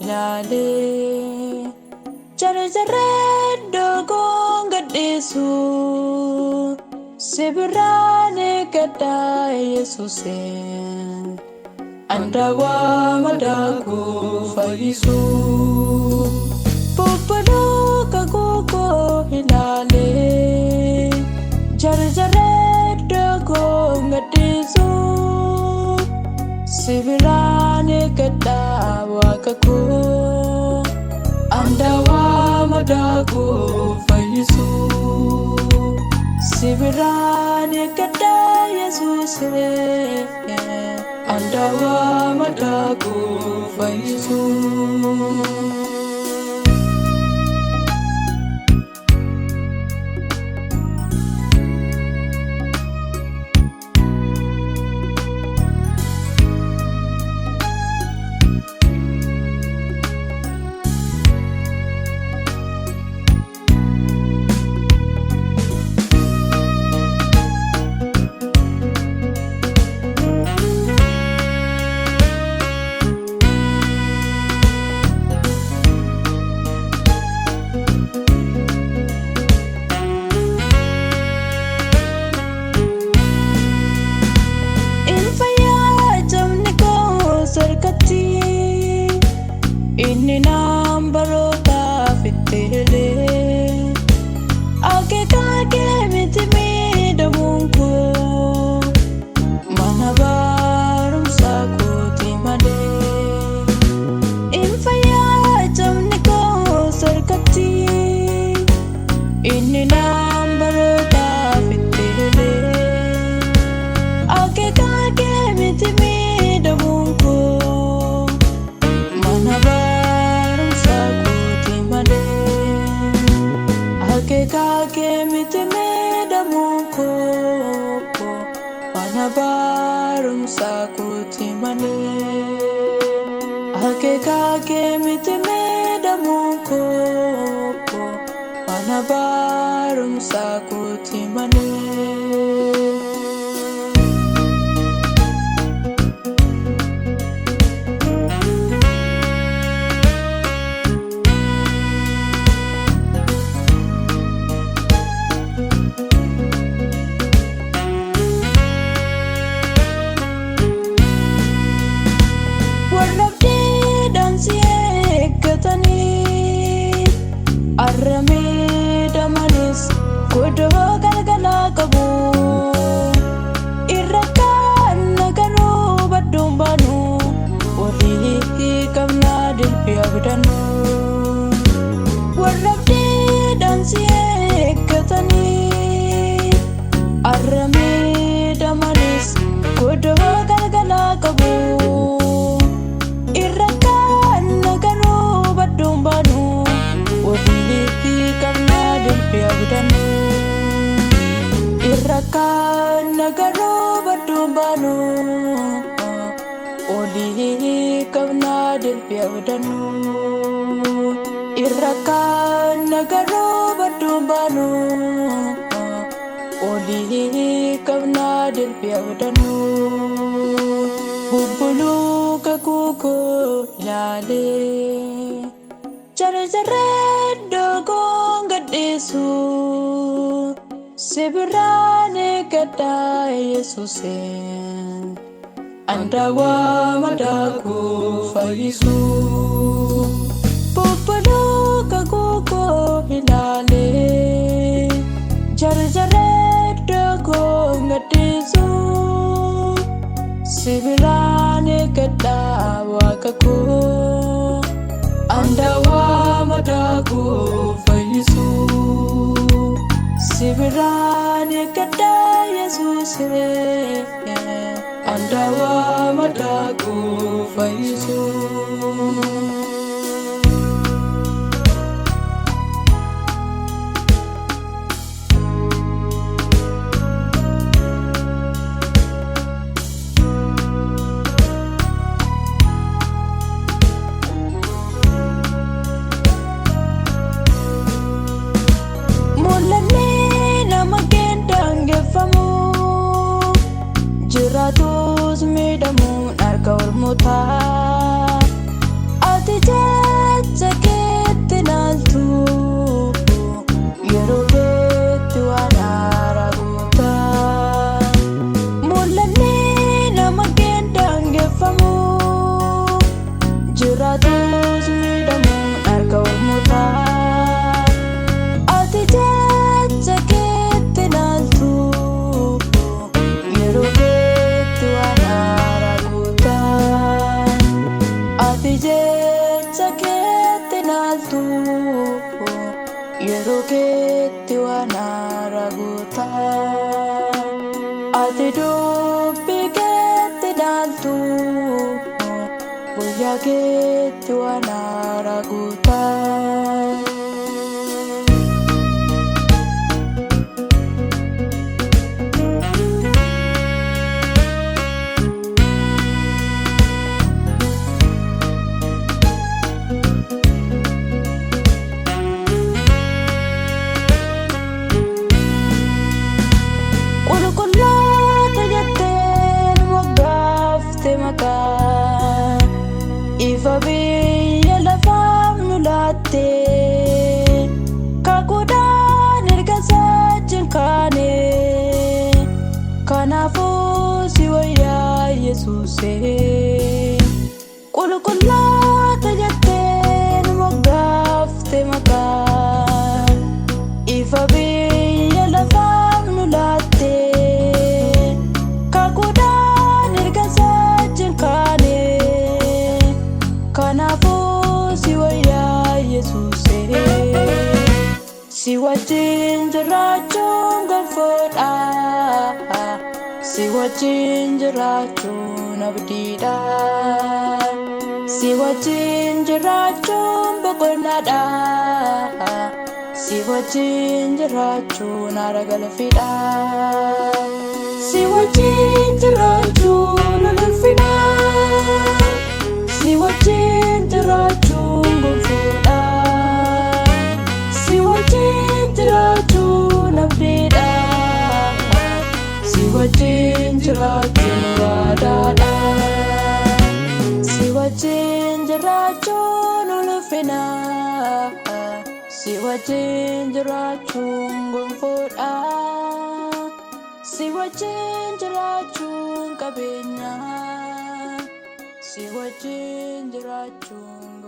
lale jare jare dogonga desu Sibirane kada Yesuse Andawa madaku faisu Popolo kagugo hilale Jare jare dogonga desu Sibirane kada wakaku Andawa madaku faisu Sibirane kada Yesuse Andawa madaku faisu Inni nambaro ta fitele Ake kake mitimi damunko Manabarum sakuti male Infaya jamniko sarkati Inni nambaro ta fitele Ake kake mitimi damunko Kake mitime damunko Manabarum sakuti mane Kake mitime damunko Manabarum sakuti mane Arame damanis kudo galgala kabu Irrakan nagaru badumbanu Walihi kamna dilpi abdanu Warabdi dansi ekatani Arame damanis kudo galgala kabu Irrakan nagaru badumbanu Walihi kamna dilpi abdanu Irrakan nagaro badumbanu Walihi kamna dilpi abdanu Irrakan nagaro badumbanu Walihi kamna dilpi abdanu Bubulu kakuko lale Jare jare dogonga desu Sibirane kada Yesuse Andawa madaku faisu Popolo kagugo hilale Jare jare dogonga desu Sibirane kada wakaku Andawa madaku faisu Sibirane kada Yesuse Andawa madaku faisu Jiratus medamun arka ormota jecha keetti naaltu yeroo keetti waan haaraa goota. Ati dubbii keetti naaltu guyyaa keetti waan haaraa goota. Qulqulloota jetteen moggaafte maqaa ifa biyya lafaaf nu laatte. Kakuudhaan erga wajjin kaane kanaafuu si wayyaa Yesuuse. Qulqulloota jetteen moggaafte maqaa ifa biyya lafaaf nu laatte. Kakuudhaan erga wajjin kaane kanaafuu si wayyaa Yesuuse. Si wajjin jiraachuun gonfoodha, si wajjin jiraachuun abdiidha. Si wajjin jiraachuun boqonnaadha, si wajjin jiraachuun haara galfiidha. Si wajjin jiraachuun ulfina, si wajjin jiraachuun gonfoodha. Si wajjin jiraachuun abdiidha, si wajjin jiraachuun waadaadha. Si wajjin jiraachuun ulfina, si wajjin jiraachuun gonfoodha. Si wajjin jiraachuun qabeenya, si wajjin jiraachuun